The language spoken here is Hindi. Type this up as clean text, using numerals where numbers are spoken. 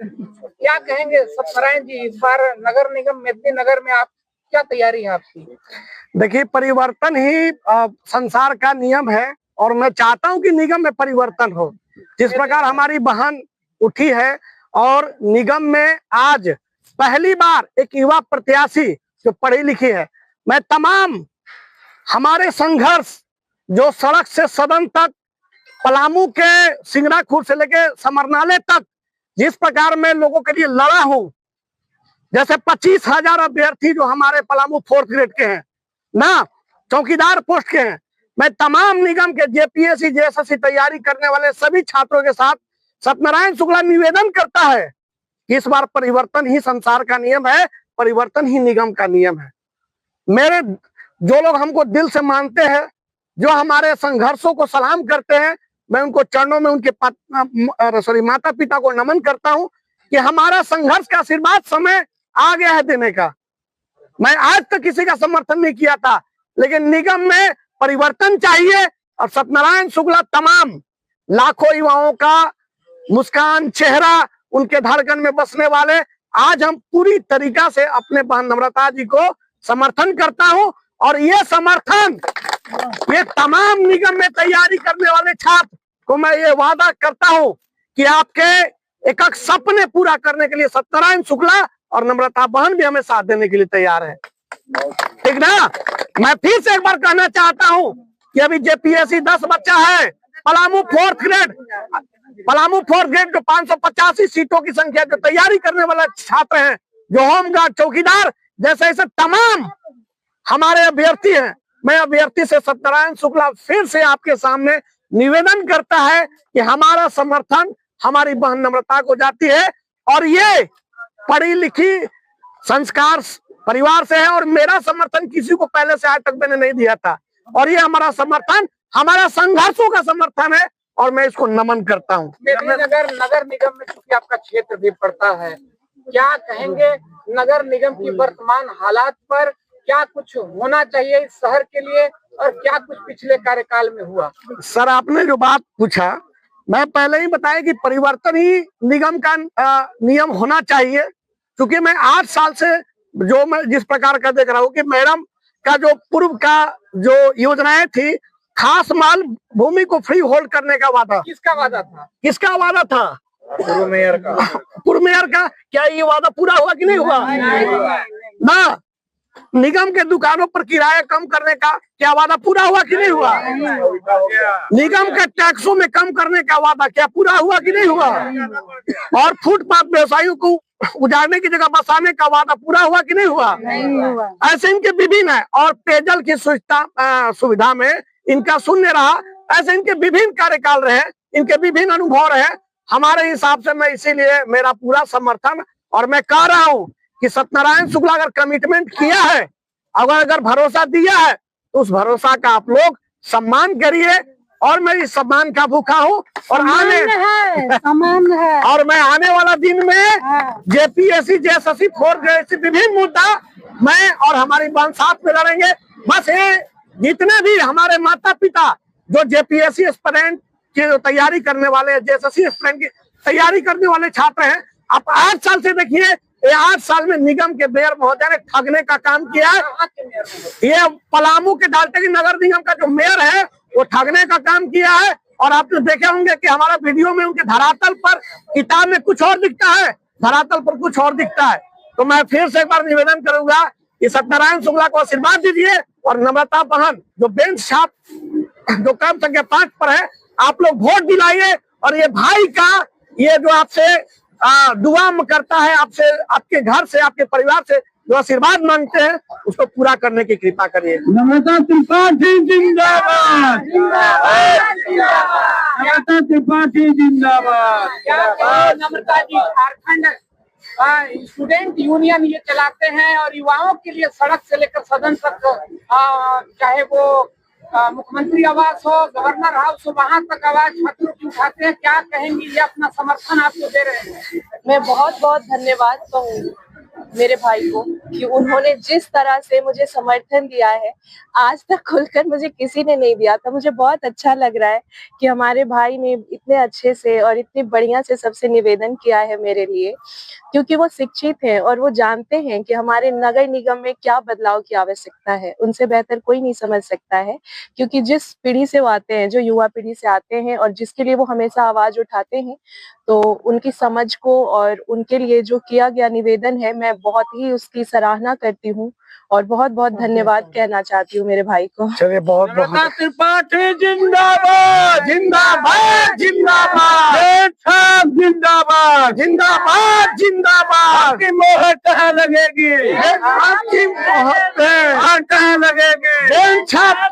क्या कहेंगे सत्यनारायण जी, इस बार नगर निगम मेदिनीनगर में आप क्या तैयारी है आपकी? देखिए, परिवर्तन ही संसार का नियम है और मैं चाहता हूं कि निगम में परिवर्तन हो। जिस प्रकार हमारी बहन उठी है और निगम में आज पहली बार एक युवा प्रत्याशी जो पढ़ी लिखी है, मैं तमाम हमारे संघर्ष जो सड़क से सदन तक, पलामू के सिंगराखुर से लेके समरनाले तक जिस प्रकार मैं लोगों के लिए लड़ा हूं, जैसे 25,000 अभ्यर्थी जो हमारे पलामू 4th ग्रेड के हैं ना, चौकीदार पोस्ट के हैं, मैं तमाम निगम के जेपीएससी जेएसएससी तैयारी करने वाले सभी छात्रों के साथ सत्यनारायण शुक्ला निवेदन करता है कि इस बार परिवर्तन ही संसार का नियम है, परिवर्तन ही निगम का नियम है। मेरे जो लोग हमको दिल से मानते हैं, जो हमारे संघर्षों को सलाम करते हैं, मैं उनको चरणों में उनके माता पिता को नमन करता हूं कि हमारा संघर्ष का आशीर्वाद समय आ गया है देने का। मैं आज तक किसी का समर्थन नहीं किया था, लेकिन निगम में परिवर्तन चाहिए और सत्यनारायण शुक्ला तमाम लाखों युवाओं का मुस्कान चेहरा, उनके धड़कन में बसने वाले, आज हम पूरी तरीका से अपने बहन नम्रता जी को समर्थन करता हूं और ये समर्थन ये तमाम निगम में तैयारी करने वाले छात्र को मैं ये वादा करता हूं कि आपके एक एक सपने पूरा करने के लिए सत्यनारायण शुक्ला और नम्रता बहन भी हमें साथ देने के लिए तैयार है। ठीक ना? मैं फिर से एक बार कहना चाहता हूं कि अभी जेपीएससी 10 बच्चा है, पलामू 4th ग्रेड जो 585 सीटों की संख्या जो तैयारी करने वाला छात्र हैं, जो होमगार्ड चौकीदार जैसे ऐसे तमाम हमारे अभ्यर्थी हैं। मैं अभ्यर्थी से सत्यनारायण शुक्ला फिर से आपके सामने निवेदन करता है कि हमारा समर्थन हमारी बहन नम्रता को जाती है और ये पढ़ी लिखी संस्कार परिवार से है और मेरा समर्थन किसी को पहले से आज तक मैंने नहीं दिया था और ये हमारा समर्थन हमारा संघर्षों का समर्थन है और मैं इसको नमन करता हूँ। नगर निगम में चूंकि आपका क्षेत्र भी पड़ता है, क्या कहेंगे नगर निगम की वर्तमान हालात पर? क्या कुछ होना चाहिए इस शहर के लिए और क्या कुछ पिछले कार्यकाल में हुआ? सर, आपने जो बात पूछा, मैं पहले ही बताया कि परिवर्तन ही निगम का नियम होना चाहिए, क्योंकि मैं 8 साल से जो मैं जिस प्रकार का देख रहा हूँ कि मैडम का जो पूर्व का जो योजनाएं थी, खास माल भूमि को फ्री होल्ड करने का वादा, किसका वादा था? किसका वादा था? पूर्व मेयर का। क्या ये वादा पूरा हुआ कि नहीं हुआ? ना। निगम के दुकानों पर किराया कम करने का क्या वादा पूरा हुआ कि नहीं हुआ? निगम के टैक्सों में कम करने का वादा क्या पूरा हुआ कि नहीं हुआ? और फुटपाथ व्यवसायियों को उजाड़ने की जगह बसाने का वादा पूरा हुआ कि नहीं हुआ? ऐसे इनके विभिन्न है। और पेयजल की सुविधा में इनका शून्य रहा। ऐसे इनके विभिन्न कार्यकाल रहे, इनके विभिन्न अनुभव रहे। हमारे हिसाब से मैं इसीलिए मेरा पूरा समर्थन, और मैं कह रहा हूँ कि सत्यनारायण शुक्ला अगर कमिटमेंट किया है, अगर भरोसा दिया है, तो उस भरोसा का आप लोग सम्मान करिए। और मैं इस सम्मान का भूखा हूँ और और मैं आने वाला दिन में जेपीएससी जेएसएससी 4th ग्रेड से विभिन्न मुद्दा मैं और हमारी बहन साथ में लड़ेंगे। बस ये जितने भी हमारे माता पिता जो जेपीएससी एस्पिरेंट की तैयारी करने वाले, जेएसएससी एस्पिरेंट की तैयारी करने वाले छात्र हैं, आप 8 साल से देखिए, ये 8 साल में निगम के मेयर महोदय ने ठगने का काम किया है। ये पलामू के डाल्टनगंज नगर निगम का जो मेयर है वो ठगने का काम किया है। और आपने देखे होंगे कि हमारा वीडियो में उनके धरातल पर किताब में कुछ और दिखता है, धरातल पर कुछ और दिखता है। तो मैं फिर से एक बार निवेदन करूंगा कि सत्यनारायण शुक्ला को आशीर्वाद दीजिए और नम्रता बहन जो बेंच छाप जो क्रम संख्या 5 पर है, आप लोग वोट दिलाइए और ये भाई का ये जो आपसे दुआ करता है, आपसे, आपके घर से, आपके परिवार से जो आशीर्वाद मांगते हैं, उसको पूरा करने की कृपा करिए। नम्रता त्रिपाठी जिंदाबाद, नम्रता त्रिपाठी जिंदाबाद। नम्रता जी झारखंड स्टूडेंट यूनियन ये चलाते हैं और युवाओं के लिए सड़क से लेकर सदन तक, चाहे वो मुख्यमंत्री आवास हो, गवर्नर हाउस हो, वहाँ तक आवाज छात्रों की उठाते हैं। क्या कहेंगी, ये अपना समर्थन आपको दे रहे हैं? मैं बहुत बहुत धन्यवाद कहूँगी मेरे भाई को कि उन्होंने जिस तरह से मुझे समर्थन दिया है, आज तक खुलकर मुझे किसी ने नहीं दिया था। मुझे बहुत अच्छा लग रहा है कि हमारे भाई ने इतने अच्छे से और इतने बढ़िया से सबसे निवेदन किया है मेरे लिए, क्योंकि वो शिक्षित हैं और वो जानते हैं कि हमारे नगर निगम में क्या बदलाव की आवश्यकता है। उनसे बेहतर कोई नहीं समझ सकता है, क्योंकि जिस पीढ़ी से वो आते हैं, जो युवा पीढ़ी से आते हैं और जिसके लिए वो हमेशा आवाज उठाते हैं, तो उनकी समझ को और उनके लिए जो किया गया निवेदन है, मैं बहुत ही उसकी सराहना करती हूँ और बहुत बहुत धन्यवाद कहना चाहती हूँ मेरे भाई को। चलिए, बहुत नम्रता बहुत त्रिपाठी जिंदाबाद जिंदाबाद जिंदाबाद जिंदाबाद जिंदाबाद जिंदाबाद। आपकी मोहर कहाँ लगेगी? आपकी मोहर पे कहाँ लगेगी? बेंच छाप